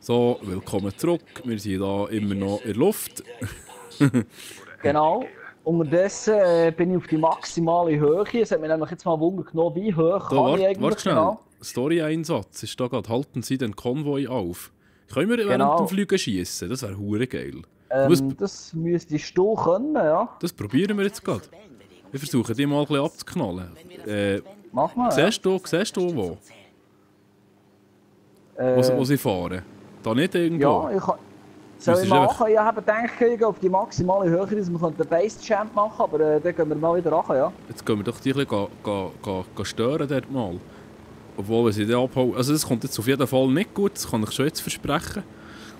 So, willkommen zurück. Wir sind hier immer noch in der Luft. Genau. Unterdessen bin ich auf die maximale Höhe. Es hat mich nämlich jetzt mal Wunder genommen, wie hoch kann ich eigentlich Warte schnell. genau. Story-Einsatz ist da gerade. Halten Sie den Konvoi auf. Können wir während dem Fliegen schießen? Das wäre hure geil. Das müsstest du können, ja. Das probieren wir jetzt gerade. Wir versuchen die mal ein bisschen abzuknallen. Mach mal. Siehst du wo? Wo sie fahren? Da nicht irgendwo? Ja, ich kann... Soll ich machen? Ich habe gedacht, ich gehe auf die maximale Höhe, dass wir den Base-Champ machen, aber dann gehen wir mal wieder ran, ja. Jetzt können wir doch die ein bisschen stören dort mal. Obwohl, wenn sie die abhauen... Also das kommt jetzt auf jeden Fall nicht gut, das kann ich schon jetzt versprechen.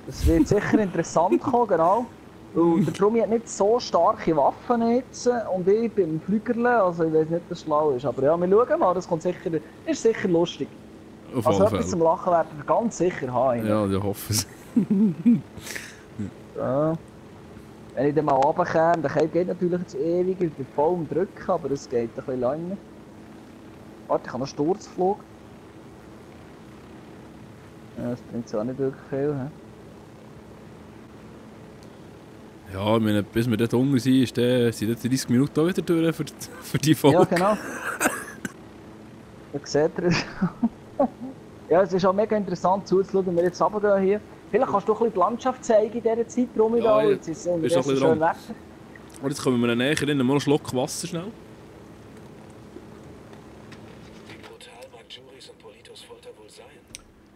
Es wird sicher interessant kommen, genau. Und der Trumi hat nicht so starke Waffen jetzt und ich bin im Flügerle, also ich weiß nicht, ob das schlau ist. Aber ja, wir schauen mal, das kommt sicher, ist sicher lustig. Auf also alle etwas Fälle. zum Lachen werden wir ganz sicher haben. Ja, ich hoffe es. Ja. Wenn ich dann mal runterkomme, dann geht natürlich jetzt ewig, ich bin voll am Drücken, aber es geht ein bisschen länger. Warte, ich habe noch Sturzflug. Ja, das bringt jetzt auch nicht wirklich viel. He? Ja, ich meine, bis wir dort unten sind, sind jetzt 30 Minuten auch wieder durch für die Folge. Ja, genau. Da seht ihr es. Ja, es ist auch mega interessant zuzuschauen, wenn wir jetzt runtergehen hier. Vielleicht kannst du ein bisschen die Landschaft zeigen in dieser Zeit, rum Ja, jetzt ist es ist schön Wetter. Und jetzt kommen wir näher rein, mal einen Schluck Wasser schnell. Wie brutal mag Juris und Politos Folter wohl sein?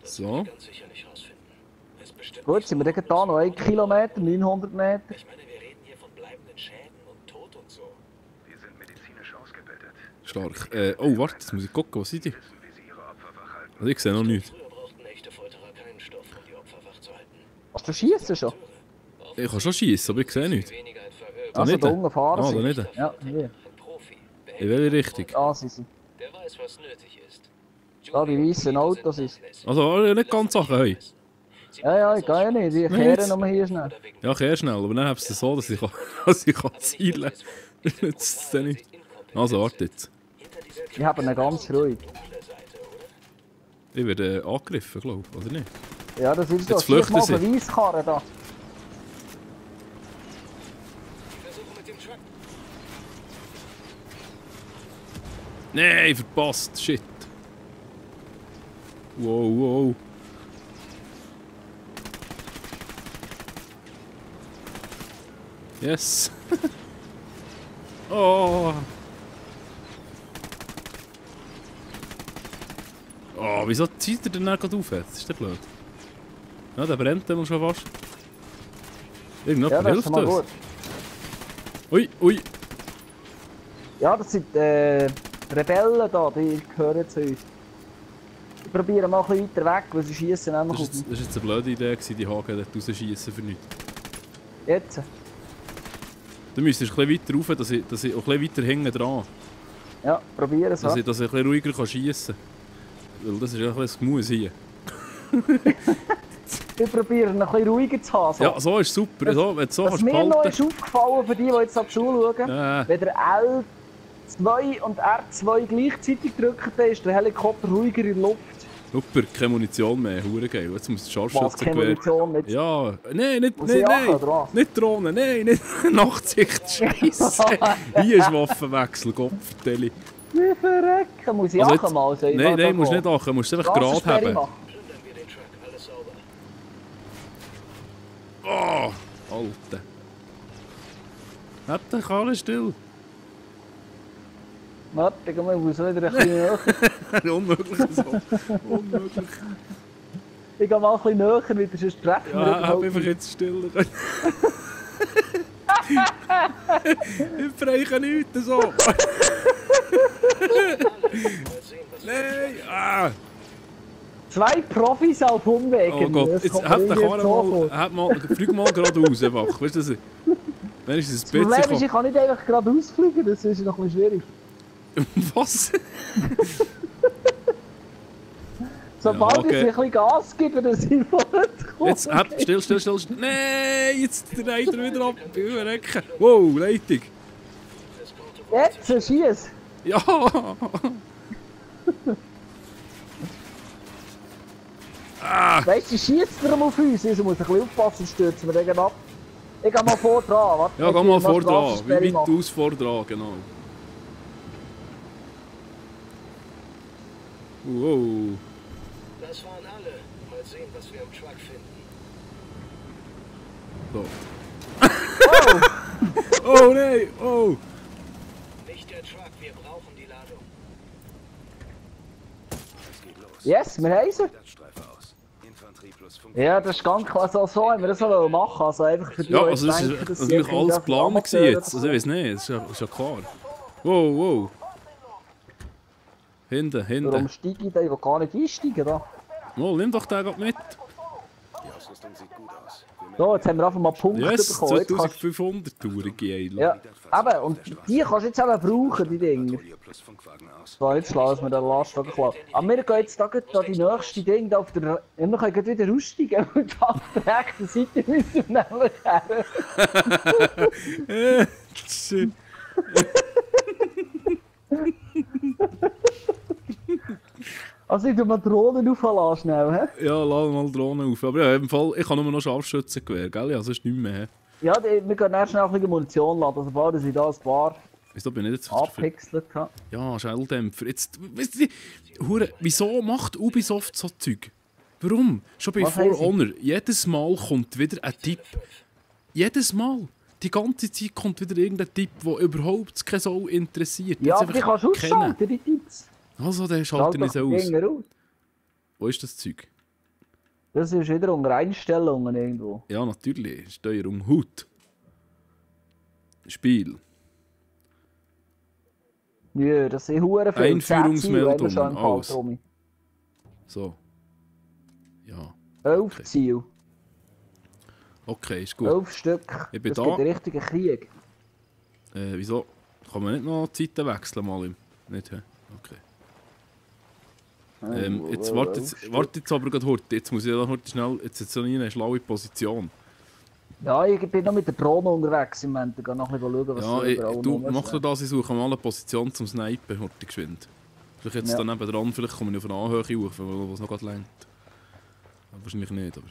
Das So. will ich ganz sicher nicht rausfinden. Es bestimmt Gut, nicht sind wir so dann da noch 1 Kilometer, 900 Meter? Ich meine, wir reden hier von bleibenden Schäden und Tod und so. Wir sind medizinisch ausgebildet. Stark. Oh, warte, jetzt muss ich gucken, was sind die? Wissen, wie sie ihre Opfer wach halten. Also ich sehe noch nichts. Früher brauchten echte Folterer keinen Stoff, um die Opfer wach zu halten. Hast du schießen schon? Ich kann schon schießen, aber ich sehe nichts. Weniger ein Verhör. Da Also nicht? da unten fahren Ah, sie. da nicht. Ja, hier. Ein Profi. In welche Richtung? Ah, sie sind. Der weiß, was nötig ist. Da, die weißen Autos ist. Also nicht ganz Sachen, hey. Ja, ich gehe ja nicht, die kehren nochmal hier schnell. Ja, ich schnell, aber dann habe ich es so, dass ich zielen kann. Das nützt es nicht. Also, warte jetzt. Ich habe ihn ganz ruhig. Ich werde angegriffen, glaube ich, oder nicht? Ja, das ist so. Jetzt flüchten mal sie. auf eine Weisskarre da. Nein, verpasst, shit. Wow, wow. Yes. Oh. Oh, wieso zieht er denn dann gerade auf jetzt? Ist der blöd? Ja, der brennt dann schon fast. Ja, Irgendjemand das ist hilft mal uns. gut. Ui, ui. Ja, das sind Rebellen da, die gehören zu uns. Ich probiere mal ein bisschen weiter weg, weil sie schießen nämlich auf Das war jetzt eine blöde Idee, die Haken dort rausschießen für nichts. Jetzt. Du müsstest ein bisschen weiter rauf, dass ich auch ein bisschen weiter hinten dran. Ja, probiere es. Dass ich ein bisschen ruhiger schiessen kann. Weil das ist ja ein bisschen ein Gemüse hier. Ich probiere ihn ein bisschen ruhiger zu haben. So. Ja, so ist super. So, wenn du so Was kannst mir noch behalten. ist aufgefallen, für die jetzt ab Schule schauen, wenn der L2 und R2 gleichzeitig drücken, dann ist der Helikopter ruhiger in der Luft. Super, keine Munition mehr. Hure geil. Jetzt muss das Was, keine Scharfschützengewehr. Munition mit... Ja, nein, nicht, Muss ich nein, jagen, oder was? nicht Drohnen, nein, nicht Nachtsicht, Scheisse. Hier ist Waffenwechsel, Kopfverteilung. Wie verrecken, muss ich Also jagen mal? So, Nein, musst nicht achten, musst es einfach gerade haben. Plündern wir den Truck. Alles sauber. Oh, Alter. Habt ihr alles still? Warte, ich muss wieder ein bisschen näher. Unmöglich so. Unmöglich. Ich gehe mal ein bisschen näher, wieder sonst treffen wir Ja, hab überhaupt einfach nicht. jetzt still. Ich freue nichts so. Nein, ah. 2 Profis auf Umwegen. Oh Gott, Das jetzt kommt hat mir der irgendwie so Karre vor. flieg mal geradeaus einfach. Weißt du, das? Dann ist es Das ein Problem ist, bisschen... ich kann nicht einfach gerade ausfliegen, das ist noch ein bisschen schwierig. Was? Sobald Ja, okay. ich ein bisschen Gas gebe, dann sind wir vorgekommen. Jetzt, still. Nein, jetzt dreht er wieder ab. Überrecken. Wow, Leitung. Jetzt, schieß! Ja. Weißt du, die schießt darum auf uns, also muss ein bisschen aufpassen, stürzen wir den ab. Ich geh mal vor dran, warte. Ja, geh mal vor dran. Wie Straßensperre weit machen. aus vor dran, genau. Wow. Das waren alle. Mal sehen, was wir im Truck finden. So. Oh nein! Oh! Nicht der Truck, wir brauchen die Ladung. Es geht los. Yes, wir haben sie. Stadtstreife aus. Infanterie plus Funk. Ja, das ist ganz klar. Also, so haben wir das auch machen. Also einfach für die, Ja, die also das denken, ist dass natürlich sie alles irgendwie geplant Amateure gewesen jetzt. oder Also ich weiß nicht, das ist ja klar. Wow, wow. Hinten, Warum hinten. steige ich da? Ich will gar nicht einsteigen. Da. Mal, nimm doch den grad mit. Die Ausrüstung sieht gut aus. So, jetzt haben wir einfach mal Punkte Yes, bekommen. Jetzt kannst, 2500 Touren geil. ja, eben, und die kannst du jetzt eben brauchen, die Dinge. Patrouille plus Funkwagen aus. So, jetzt lassen wir den Lastwagen klappen. Aber wir gehen jetzt da, da die nächste Ding da auf der... Ja, wir können gleich wieder aussteigen und auf der rechten Seite müssen wir nämlich her. Shit. Also ich tu mal Drohnen auflassen schnell, hä? Ja, lass mal Drohnen auf. Aber ja, im Fall, ich habe nur noch Scharfschützengewehr, gell? Ja, sonst nicht mehr. Ja, wir können erst schnell ein bisschen Munition laden, also bald ich da ein paar Wieso bin ich jetzt... abpixelt habe. Ja, Schelldämpfer. Jetzt, weißt du, Hure, wieso macht Ubisoft so Zeug? Warum? Schon bei Was For haben sie? Honor, jedes Mal kommt wieder ein Tipp. Jedes Mal. Die ganze Zeit kommt wieder irgendein Tipp, der überhaupt keine Sau interessiert. Ja, Jetzt aber die einfach kannst du kennen. ausschalten, die Tipps. Also, der Schalt schaltet nicht doch so die aus. Dinger aus. Wo ist das Zeug? Das ist wieder unter Einstellungen irgendwo. Ja, natürlich. Steuerung Hut. Spiel. Ja, das sind Huren viel. Einführungsmeldung, 10 Ziele haben wir schon im Fall, alles. Tommy. So. Ja. 11 Ziele. Okay, ist gut. 11 Stück. Ich bin das da. gibt einen richtigen Krieg. Wieso? Kann man nicht noch Zeiten wechseln mal? Nicht, hä? Okay. Jetzt warte jetzt aber gerade heute. Jetzt muss ich da heute schnell. Jetzt so eine schlaue Position. Ja, ich bin noch mit der Drohne unterwegs im Moment. Ich gehe noch ein bisschen schauen, was Ja, so überall du noch mach doch das, ich suche mal eine Position zum Snipen, heute geschwind. Vielleicht jetzt Ja. da neben vielleicht komme ich auf eine Anhöhe hoch, wo es noch gerade längt. Aber wahrscheinlich nicht, aber...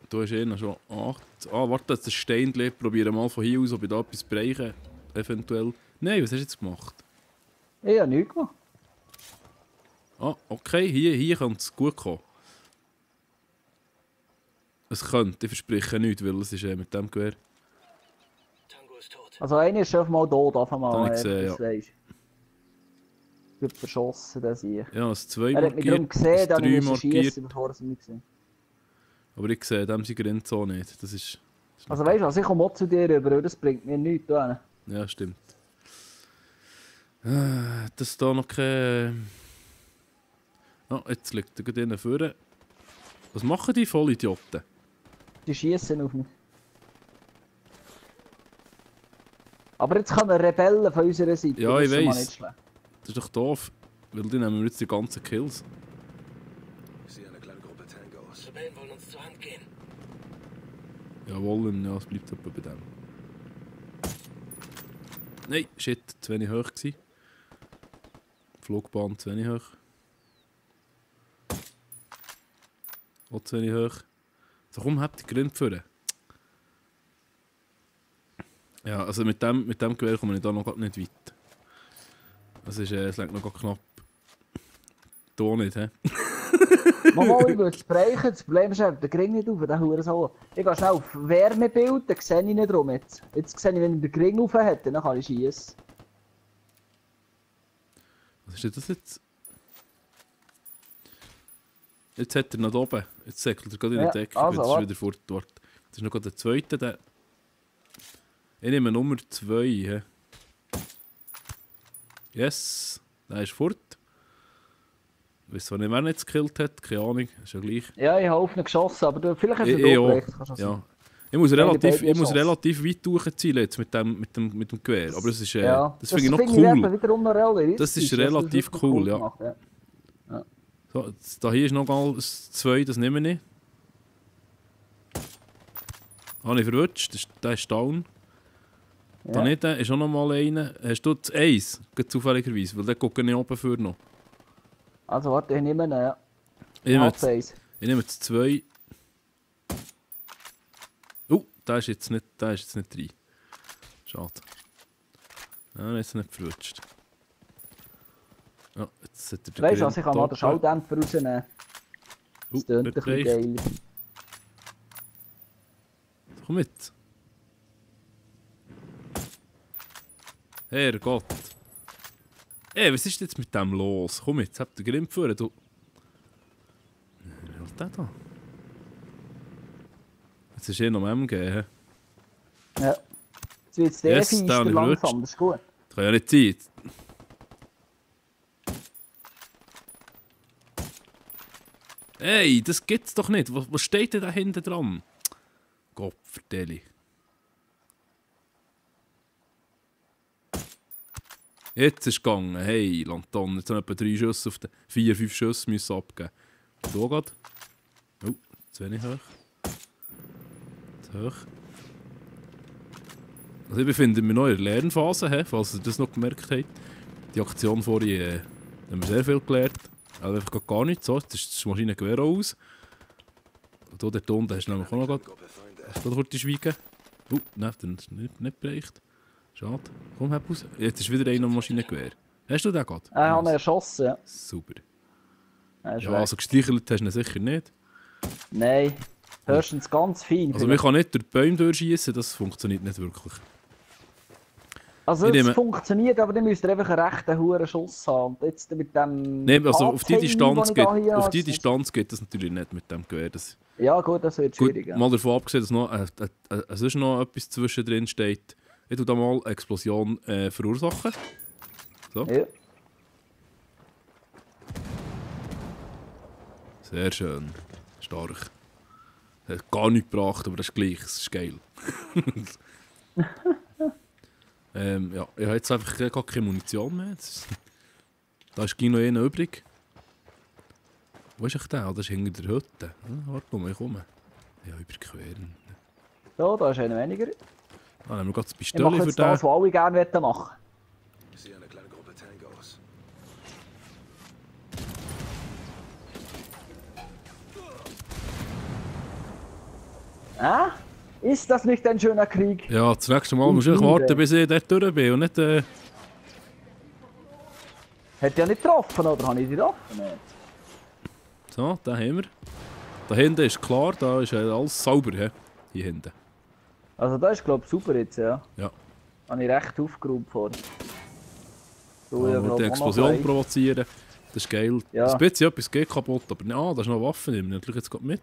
Du hast noch schon 8. Ah, warte, das Steinchen. Probiere mal von hier aus, ob ich da etwas bereiche. Eventuell. Nein, was hast du jetzt gemacht? Ich habe nichts gemacht. Ah, okay, hier könnte es gut kommen. Es könnte, ich verspreche nichts, weil es ist mit dem Gewehr. Tango ist tot. Also einer ist schon mal tot, einfach mal. Das habe ich gesehen, das weisst. Ich bin verschossen, das hier. Ja, es 2 Er hat mich darum markiert, gesehen, es dann 3 musste ich markiert. schießen, bevor er es mich gesehen. Aber ich sehe dem sie Grenze so nicht. Das ist... Also weißt du was, ich komme auch zu dir rüber, weil das bringt mir nichts. Da. Ja, stimmt. Das da noch kein... Ah, jetzt liegt er gerade innen vorne. Was machen die Vollidioten? Die schießen auf mich. Aber jetzt kommen Rebellen von unserer Seite. Ja, das ich ist schon mal weiss. nicht schlecht. Das ist doch doof. Weil die nehmen wir jetzt die ganzen Kills. Ich sehe eine kleine Gruppe Tangos. Rebellen wollen uns zur Hand gehen. Jawohl, ja, es bleibt etwa bei dem. Nein, shit, zu wenig hoch gewesen. Flugbahn zu wenig hoch. Auch zu wenig hoch. So, komm, habt die Gründe vorne. Ja, also mit dem Gewehr komme ich da noch nicht weit. Das ist, es längt noch knapp. Da nicht, hä? Mama, ich würde es brechen, das Problem ist einfach, der Gring nicht auf, der Hurensohn. Ich gehe schnell auf Wärmebild, dann sehe ich nicht rum jetzt. Jetzt sehe ich, wenn ich den Gring auf hat, dann kann ich schießen. Was ist denn das jetzt? Jetzt hat er noch oben. Jetzt säckelt er gerade in Ja, die Decke. also, Jetzt ist warte. wieder fort dort. Das ist noch gerade der zweite. Der... Ich nehme Nummer 2. He. Yes, der ist fort. Ich weiß zwar nicht, wer ihn jetzt gekillt hat, keine Ahnung, ist ja gleich. Ja, ich habe auf ihn geschossen, aber du, vielleicht hast du ihn Ja, durchgelegt, kannst du ja. sagen. Ich muss Beide relativ geschossen. weit durchziehen jetzt mit dem Gewehr. Aber das ist, Ja, das finde ich noch eben cool. wiederum noch realistisch. Das ist Das relativ wirklich cool, ja. gemacht, ja. So, jetzt, da hier ist noch mal 2, das nehme ich. Habe ich verwutscht, der ist down. Da Ja. nicht, ist auch noch mal einer. Hast du das 1? Zufälligerweise, weil der gucke ich oben für noch. Also warte, ich nehme einen Ich A-Face. nehme jetzt 2. Der ist jetzt nicht rein. Schade. Ja, jetzt nicht verrutscht. Ja, jetzt hat er den Weißt du was, ich kann mal den oben. Schalldämpfer rausnehmen. Das tönt ein nicht bisschen reicht. geil. Komm mit. Herrgott. Ey, was ist jetzt mit dem los? Komm jetzt, hab den Grimm geführt, du. Was ist der da? Jetzt ist noch MG, hä? Ja. Jetzt wird es der Yes, feister da habe ich langsam, das ist gut. Das kann ja nicht sein. Ey, das gibt's doch nicht. Was steht denn da hinten dran? Gott, verdeli. Jetzt ist es gegangen. Hey, Lanton. Jetzt haben etwa 3 Schüsse auf den 4, 5 Schüsse müssen abgeben. Da geht. Oh, zu wenig hoch. Zu hoch. Also ich befinde mich noch in der Lernphase, falls ihr das noch gemerkt habt. Die Aktion vorhin haben wir sehr viel gelernt. Also einfach gar nichts. So, jetzt ist das Maschinengewehr aus. Und hier dort unten hast du nämlich auch noch gerade. Gruppe Feinde. Da kurz schweigen. Nein, dann ist nicht bereicht. Schade. Komm, hab raus. Jetzt ist wieder einer am Maschinengewehr. Hast du den gerade? Ich habe ihn erschossen. Ja. Super. Er ist Ja, weg. also gestreichelt hast du ihn sicher nicht. Nein. Höchstens ganz fein. Also man kann nicht durch die Bäume durchschießen, das funktioniert nicht wirklich. Also Ich es nehme- funktioniert, aber dann müsst ihr einfach einen rechten hohen Schuss haben. Und jetzt mit dem Nein, also auf die HC, Distanz den ich geht, da hier auf habe, die das- Distanz geht das natürlich nicht mit dem Gewehr. Das, Ja gut, das wird gut, schwierig. Ja. mal davon abgesehen, dass noch, sonst noch etwas zwischendrin steht. Ich tue da mal eine Explosion verursachen. So. Ja. Sehr schön. Stark. Hat gar nichts gebracht, aber das ist gleich. Das ist geil. Ja, ich habe jetzt einfach gar keine Munition mehr. Da ist noch einer übrig. Wo ist der? Das ist hinter der Hütte. Warte mal, ich komme. Ja, überqueren. So, da ist einer weniger. Ah, nehmen wir gerade das Ich Pistole mache für jetzt den. das, was alle gerne machen wollen. Ich sehe eine kleine Gruppe Tangos. Ist das nicht ein schöner Krieg? Ja, das nächste Mal musst du einfach warten, bis ich dort durch bin und nicht... Hat ja nicht getroffen, oder habe ich die getroffen? Nicht. So, da haben wir. Da hinten ist klar, da ist alles sauber, he? Hier hinten. Also das ist glaube ich super jetzt, ja. Ja. Habe ich recht aufgeräumt vor. So, Ja, ja, die glaub, Explosion auch noch provozieren, das ist geil. Ja. Ein bisschen etwas geht kaputt, aber da ist noch Waffen, nehmen wir natürlich jetzt gerade mit.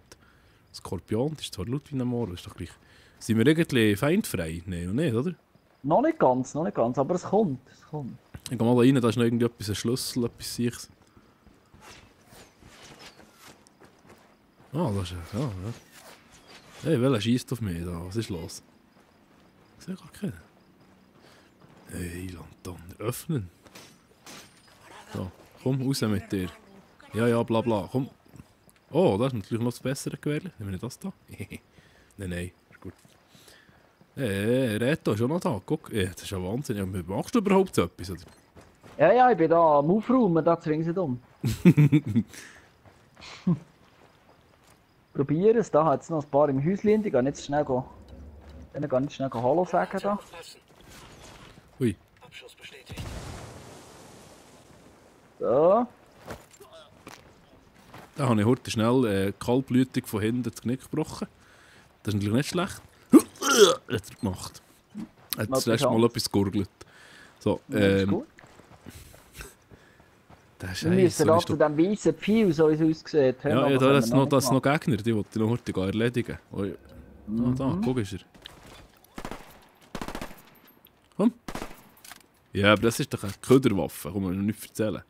Skorpion, das ist zwar laut wie ein Moor, ist doch gleich. Sind wir irgendwie feindfrei? Nein, noch nicht, oder? noch nicht ganz, aber es kommt. Es kommt. Ich gehe mal da rein, da ist noch irgendwie etwas, ein Schlüssel, etwas Sichs. Ah, das ist ja. Hey, welcher schießt auf mich da? Was ist los? Ich sehe gar keinen. Hey, Lanton, öffnen. So, komm, raus mit dir. Ja, bla bla, komm. Oh, das ist natürlich noch das bessere Gewehr. Nehmen wir das da? Nein, ist gut. Reto ist auch noch da. Guck, das ist ja Wahnsinn. Ja, machst du überhaupt so etwas? Oder? Ja, ich bin da am Aufräumen, da zwingen sie um. Probieren es, da hat es noch ein paar im Häuschen, die gehen jetzt schnell Hallo sagen da. Aufpassen. Ui. Abschuss bestätigt. So. Da habe ich heute schnell kaltblütig von hinten das Knick gebrochen. Das ist natürlich nicht schlecht. Hat er gemacht. Hat das letzte Mal etwas gegurgelt. So, Ja, ist gut. der Wir müssen Scheiße. da zu dem weißen Pfeil, so wie es aussieht. Ja, aber da können ist wir noch, das nicht noch Gegner, die wollte ich noch heute gar erledigen. Oh, ja. Da, guck ist er. Komm. Ja, aber das ist doch eine Köderwaffe, kann man noch nicht erzählen.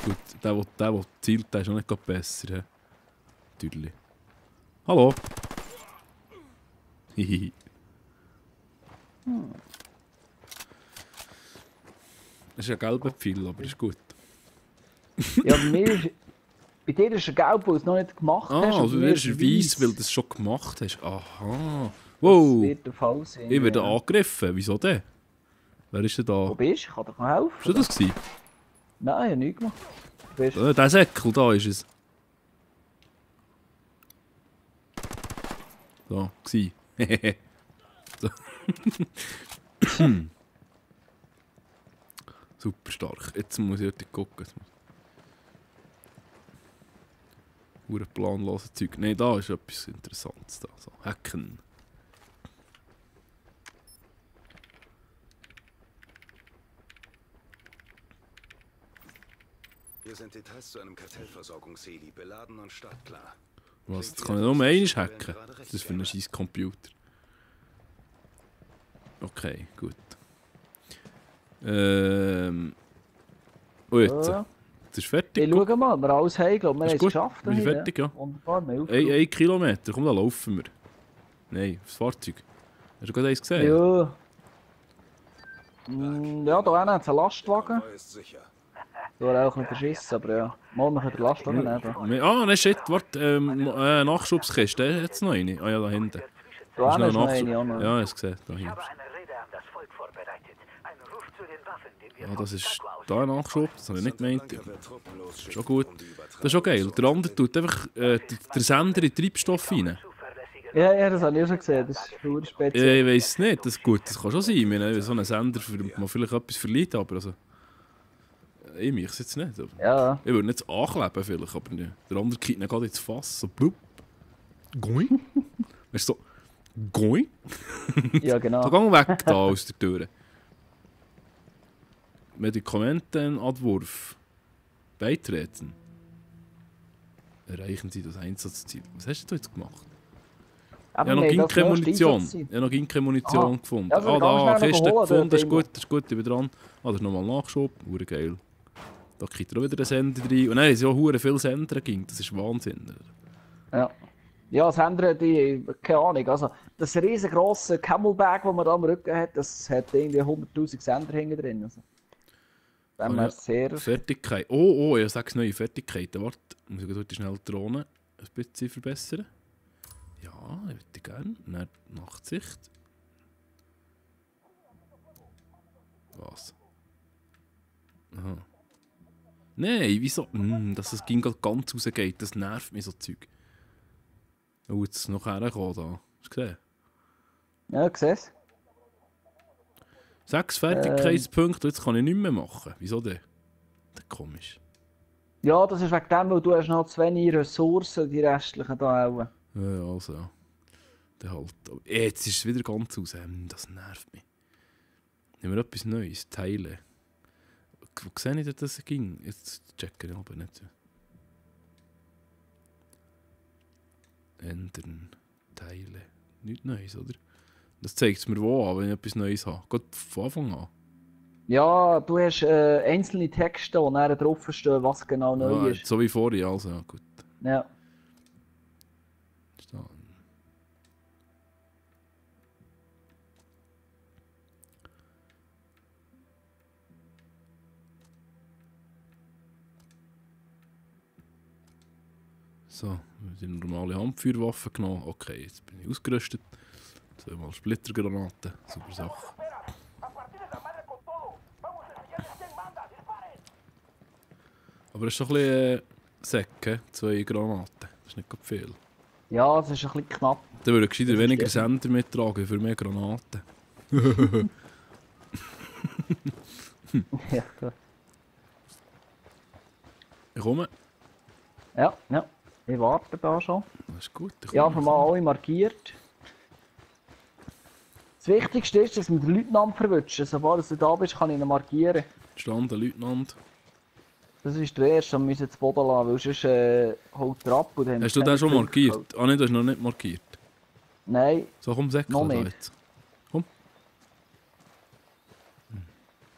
Gut, der zielt, der ist noch nicht gerade besser. He? Natürlich. Hallo. Hihihi. Das ist ein gelber Pfeil, aber ist gut. Ja, bei dir ist ein Gelb, weil du es noch nicht gemacht hast. Ah, und also bei du mir wirst ist weiss, weil du es schon gemacht hast. Aha. Das Wow. wird der Fall sein. Ich werde ja. angegriffen. Wieso denn? Wer ist denn da? Wo bist du? Ich kann dir noch helfen. Ist das gewesen? Nein, ich habe nichts gemacht. Du bist... Der Säckel, da ist es. Da, gsi. So. Super stark. Jetzt muss ich heute gucken. Hure planlose Zeug. Nein, da ist etwas Interessantes. Da. So, Hacken. Hier sind Details zu einem Kartellversorgungsheli, beladen und startklar. Was? Das kann ich nur einmal hacken. Das ist für einen scheiß Computer. Okay, gut. Und jetzt? Ja. Jetzt ist fertig. Ich schaue mal, ob wir alles haben. Ich glaube, wir Ist haben es gut. geschafft. Wir sind hier, fertig, ja. Wunderbar, wir haben 1 Kilometer, komm, da laufen wir. Nein, aufs Fahrzeug. Hast du gerade eins gesehen? Ja. Ja, da hinten hat es einen Lastwagen. Konvoi ist sicher. Du hast auch nicht verschissen, aber ja. Mal, wir können den Lastwagen nehmen. Ah, nein, shit, warte, Nachschubskiste, hat es noch eine? Ah ja, da hinten. Da hinten ist noch Nachschub. eine, auch noch. Ja, ich habe gesehen, da Ich hinten. habe eine Rede an das Volk vorbereitet. Ein Ruf zu den Waffen, den wir Ah, von das ist Chicago aus da ein Nachschub, das habe ich nicht gemeint. Blanca wird Truppen losschicken, Schon gut. um die Das ist schon geil. Übertragung Der andere tut einfach der Sender in Treibstoff rein. zuverlässige Ja, ja, das habe ich auch schon gesehen. Das ist verdammt speziell. Ich weiss es nicht, das ist gut, das kann schon sein. Ich meine, so ein Sender man vielleicht etwas verliert, aber also... Ich mich jetzt nicht. Aber Ja, ich würde nicht ankleben vielleicht, aber nicht. Der andere kippt ihn gerade ins Fass, so blub. Going. Weißt du, so... Going. ja, So, genau. geh weg da aus der Tür. Medikamentenabwurf. Beitreten. Erreichen Sie das Einsatzziel. Was hast du jetzt gemacht? Ich Aber habe noch wir haben keine das neueste Munition. Einsatzzeit. Ich habe noch keine Munition Aha. gefunden. Ja, soll ich Da, ganz schnell Kiste noch holen, gefunden, das ist irgendwo? gut, ich bin dran. Ah, das ist nochmal Nachschub. Hure geil. Da kriegt er auch wieder einen Sender rein. Und nein, es sind auch hure viele Sender ging. Das ist Wahnsinn. Ja. Ja, das haben die, keine Ahnung, also das riesengroße Camelback, das man da am Rücken hat, das hat irgendwie 100'000 Sender hinten drin. Also. Wenn Ah, man ja. sehr... Fertigkeit. Oh, ich sage neue Fertigkeiten. Warte, muss ich heute schnell die Drohne ein bisschen verbessern. Ja, ich würde gerne. Dann Nachtsicht. Was? Aha. Nein, wieso? Dass es ging gerade ganz rausgeht, das nervt mich so Zeug. Oh, jetzt ist noch hergekommen da. Hast du gesehen? Ja, ich sehe es. 6 Fertigkeitspunkte, jetzt kann ich nicht mehr machen. Wieso denn? Das ist komisch. Ja, das ist wegen dem, weil du hast noch zu wenig Ressourcen, die restlichen da auch. Ja, also ja. Dann halt. Jetzt ist es wieder ganz raus. Das nervt mich. Nehmen wir etwas Neues. Teile. Wo sehe ich denn, dass es ging? Jetzt checken ich aber nicht. Ändern. Teile. Nichts Neues, oder? Das zeigt es mir wo an, wenn ich etwas Neues habe. Geht von Anfang an. Ja, du hast einzelne Texte, die dann draufstehen, was genau neu Ja, ist. so wie vorher, also ja, gut. Ja. Ist da. So, die normale Handfeuerwaffe genommen. Okay, jetzt bin ich ausgerüstet. 2 Splittergranaten. Super Sache. Aber es ist schon ein bisschen Säcke, 2 Granaten. Das ist nicht gerade viel. Ja, es ist ein bisschen knapp. Dann würde ich gescheiter Das weniger verstehe Sender mittragen für mehr Granaten. Ja, gut. Ich komme. Ja, ja. Ich warte da schon. Das ist gut. ich Ja, komme. von mal alle markiert. Das Wichtigste ist, dass wir den Leutnant verwünschen. Sobald du da bist, kann ich ihn markieren. Standen, Leutnant. Das ist der erste, den wir jetzt Boden lassen, weil sonst holt er ab. Und dann Hast du den schon markiert? Ah, nein, du hast noch nicht markiert. Nein, So, komm, säckeln Noch da nicht. jetzt. Komm.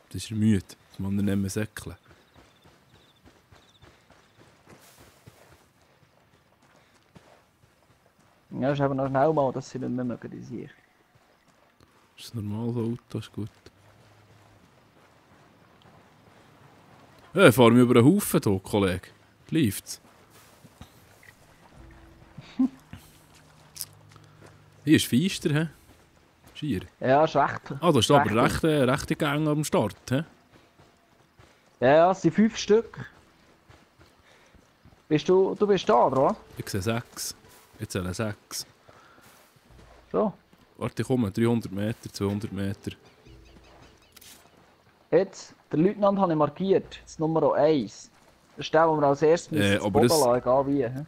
Das ist er müde. Das muss er nicht mehr säckeln. ja, ist eben noch schnell mal, dass sie nicht mehr mögen, die sich. Das ist ein normales Auto, ist gut. Ja, fahren wir über einen Haufen hier, Kollege. Läuft's? Hier ist feister, hä? Schier. Ja, ist recht. Ah, da ist aber rechte Gang am Start, hä? Ja, es sind 5 Stück. Du bist da, oder? Ich sehe 6. Ich zähle 6. So. Warte, ich komme. 300 Meter, 200 Meter. Jetzt, der Leutnant habe ich markiert. Das Nummer 1. Das ist der, den wir als erstes ins aber Boden das- lassen, egal wie. hä?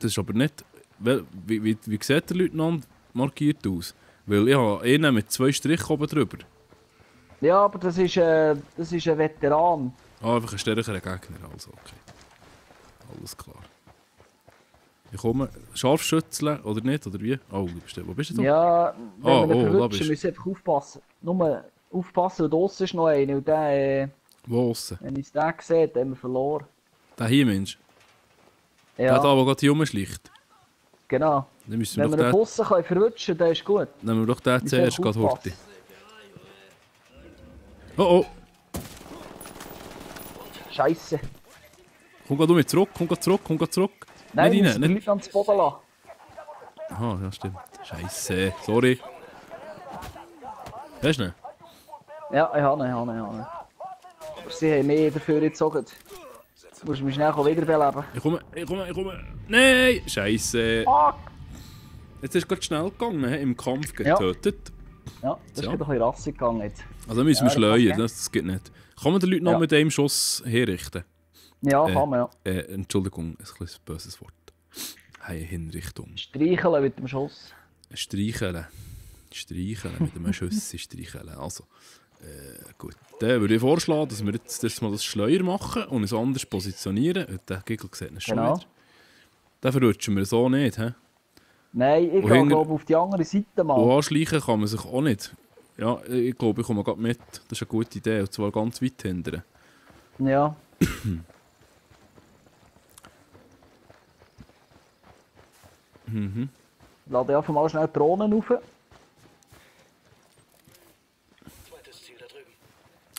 Das ist aber nicht... Wie sieht der Leutnant markiert aus? Weil ich habe einen mit 2 Strichen oben drüber. Ja, aber das ist ein Veteran. Ah, einfach ein stärkerer Gegner, also okay. Alles klar. Ich komme... Scharfschützeln oder nicht, oder wie? Oh, wo bist du? Ja, wenn wir ihn da verwutschen, bist du. müssen wir einfach aufpassen. Nur aufpassen, und draussen ist noch einer. Und der, Wo aussen? wenn ich den sehe, dann haben wir verloren. Der hier, Mensch. Ja, Der da, der gerade hier rumschleicht. genau. Dann müssen wir Wenn wir doch ihn den... draussen verwutschen können, dann ist gut. Nehmen wir doch den Wir zuerst sollen gerade aufpassen. heute. Oh! Scheisse. Komm gerade mit zurück, komm gerade zurück. Nein, wir nicht müssen rein, die nicht... Leute ans Boden lassen. Aha, ja stimmt. Scheisse, sorry. Hast du ihn? Ja, ich habe ihn. Aber sie haben mehr dafür gezogen. Du musst mich schnell wiederbeleben. Ich komme. Nein! Scheisse. Fuck! Jetzt ist es gerade schnell gegangen, im Kampf Ja. getötet. Ja, das ist Ja. gerade ein bisschen rassig gegangen jetzt. Also müssen wir Ja, das schleuen, kann das geht nicht. Kann man den Leuten noch Ja. mit einem Schuss herrichten? Ja, kann man ja. Entschuldigung, ein kleines böses Wort. Hey, Hinrichtung. Streicheln mit dem Schuss. Streicheln. Mit einem Schuss streicheln. Also, gut. Dann würde ich vorschlagen, dass wir jetzt mal das Schleuer machen und uns anders positionieren. Der Giggle sieht ihn schon Genau. wieder. Den verrutschen wir so nicht. He? Nein, ich Und gehe hinter- glaube auf die andere Seite mal. Und anschleichen kann man sich auch nicht. Ja, ich glaube, ich komme gerade mit. Das ist eine gute Idee. Und zwar ganz weit hinten. Ja. Lade einfach mal schnell die Drohnen rauf. Zweites Ziel da drüben.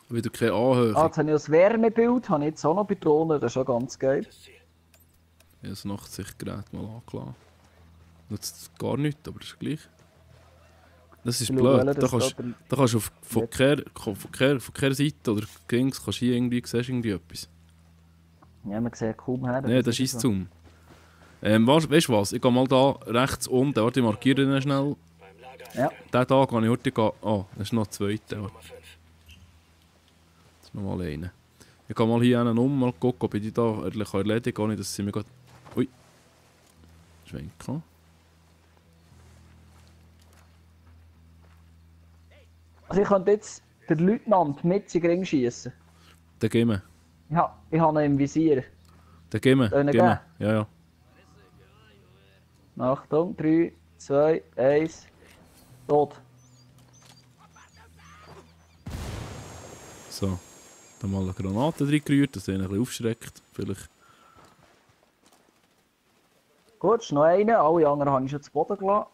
Wieder keine Anhöhe. Ah, jetzt habe ich das Wärmebild, habe ich jetzt auch noch bei Drohnen, das ist schon ganz geil. Das Ziel. Ich habe das Nachtsichtgerät mal angelassen. Nutzt gar nichts, aber das ist gleich. Das ist Ich blöd. schaue, Da dass kannst da da kannst du von keiner Seite oder links kannst du hier irgendwie, siehst du irgendwie etwas. Ja, man sieht kaum her. Nein, das ist Zoom. Weißt du was? Ich gehe mal da rechts unten, warte, ich markiere den schnell. Beim Lager. Ja. Den da kann ich heute gehen. Ah, das ist noch der zweite. Nummer 5. Das ist nochmal einer. Ich gehe mal hier einen mal gucken, ob ich die da erledigen kann, ohne dass sie mir gerade... Ui. Schwenken. Also ich könnte jetzt den Leutnant mit in den Ring schiessen. Den gehen wir. Ja, ich habe ihn im Visier. Den gehen wir. Soll ich Gehen wir. gehen? Ja, ja. Achtung, 3, 2, 1, tot. So. Dann mal eine Granate reingerührt, dass er ihn ein bisschen aufschreckt. Vielleicht. Gut, ist noch einer, alle anderen habe ich schon zu Boden gelassen.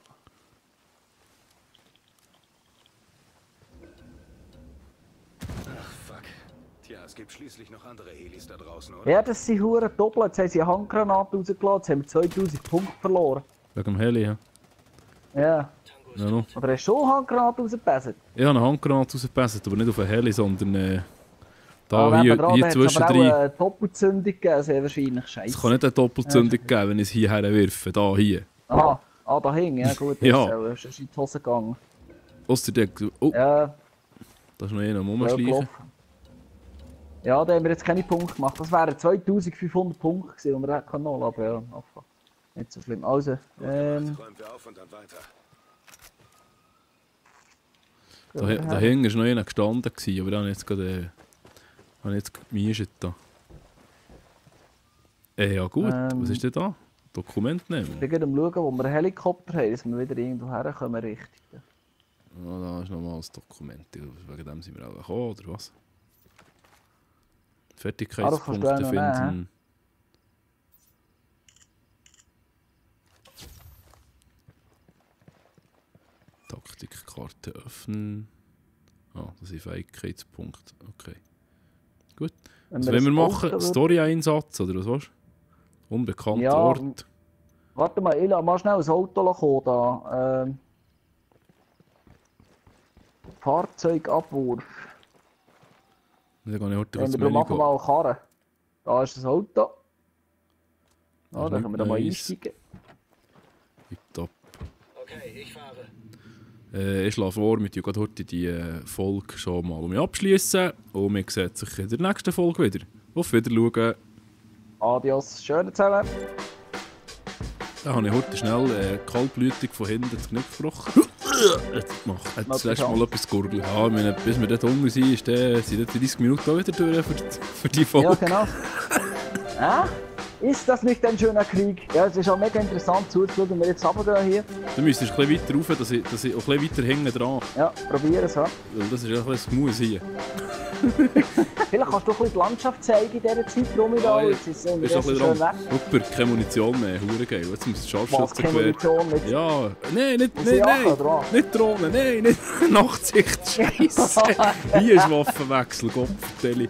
Fuck. Tja, es gibt schließlich noch andere Helis da draußen, oder? Ja, das sind Huren doppelt. Jetzt haben sie eine Handgranate rausgelassen, jetzt haben wir 2000 Punkte verloren. Wegen dem Heli, ja. Ja. Tango ist Ja, no. Oder hast du eine Handgranate rausgebessert? Ich habe eine Handgranate rausgepasst, aber nicht auf einen Heli, sondern da Ah, hier, nebendran, hier da hat's aber auch zwischendrin. eine Doppelzündung gegeben, sehr wahrscheinlich. Es Scheiße. kann nicht eine Doppelzündung geben, wenn ich es hierher werfe. Da, hier. Ah, da hing, ja gut. Ja. Das ist in die Hose gegangen. Ausser der. Oh, Ja, da ist noch einer am blöd Rumschleichen. gelaufen. Ja, da haben wir jetzt keine Punkte gemacht. Das wären 2500 Punkte gewesen, die wir hätten können, aber ja, einfach nicht so schlimm. Also, Räumen wir auf und dann weiter. Da hinten war noch einer gestanden, gewesen, aber da habe ich jetzt gerade. Habe ich jetzt gemischt da. Ja gut, was ist denn da? Dokument nehmen. Ich bin gerade am schauen, wo wir einen Helikopter haben, dass wir wieder irgendwo herkommen richtig. Ja, da ist nochmal das Dokument. Wegen dem sind wir auch gekommen, oder was? Fertigkeitspunkte Ah, das kannst du auch noch finden. Taktikkarte öffnen. Ah, das sind Fähigkeitspunkte. Okay. Gut. Was wollen wir machen? Story-Einsatz oder was willst du? Unbekannter Ja, Ort. Warte mal, ich lasse mal schnell ein Auto kommen da. Fahrzeugabwurf. Dann gehe ich heute Wenn kurz wir machen Menü mal Karren. Da ist das Auto. Ja, da können wir da mal nice. einsteigen. Top. Okay, ich fahre. Ich schlage vor, wir tun heute die Folge schon mal abschließen und wir sehen sich in der nächsten Folge wieder. Auf Wiedersehen. Adios, schön zusammen. Da habe ich heute schnell kaltblütig von hinten das Knick gebrochen. Hat das letzte Mal etwas gurgeln. Ja, ich meine, bis wir dort unten sind, sind 30 Minuten auch wieder durch für die Folge. Ja, genau. Ist das nicht ein schöner Krieg? Ja, es ist auch mega interessant zuzuschauen, wenn wir jetzt runtergehen hier. Du müsstest ein bisschen weiter rauf, dass ich auch ein bisschen weiter hinten dran. Ja, probieren es. Ja. Weil das ist ja ein bisschen Gemüse hier. Vielleicht kannst du ein bisschen die Landschaft zeigen in dieser Zeit, warum ich da jetzt ist. Ist ein bisschen schön weg. Super, keine Munition mehr, hure geil. Jetzt muss das Was, Scharfschützengewehr. keine Munition mit... Ja, nein, nicht Oder? nicht Drohnen, nein, nicht Nachtsicht, Scheisse. Hier ist Waffenwechsel, Gott vertelle.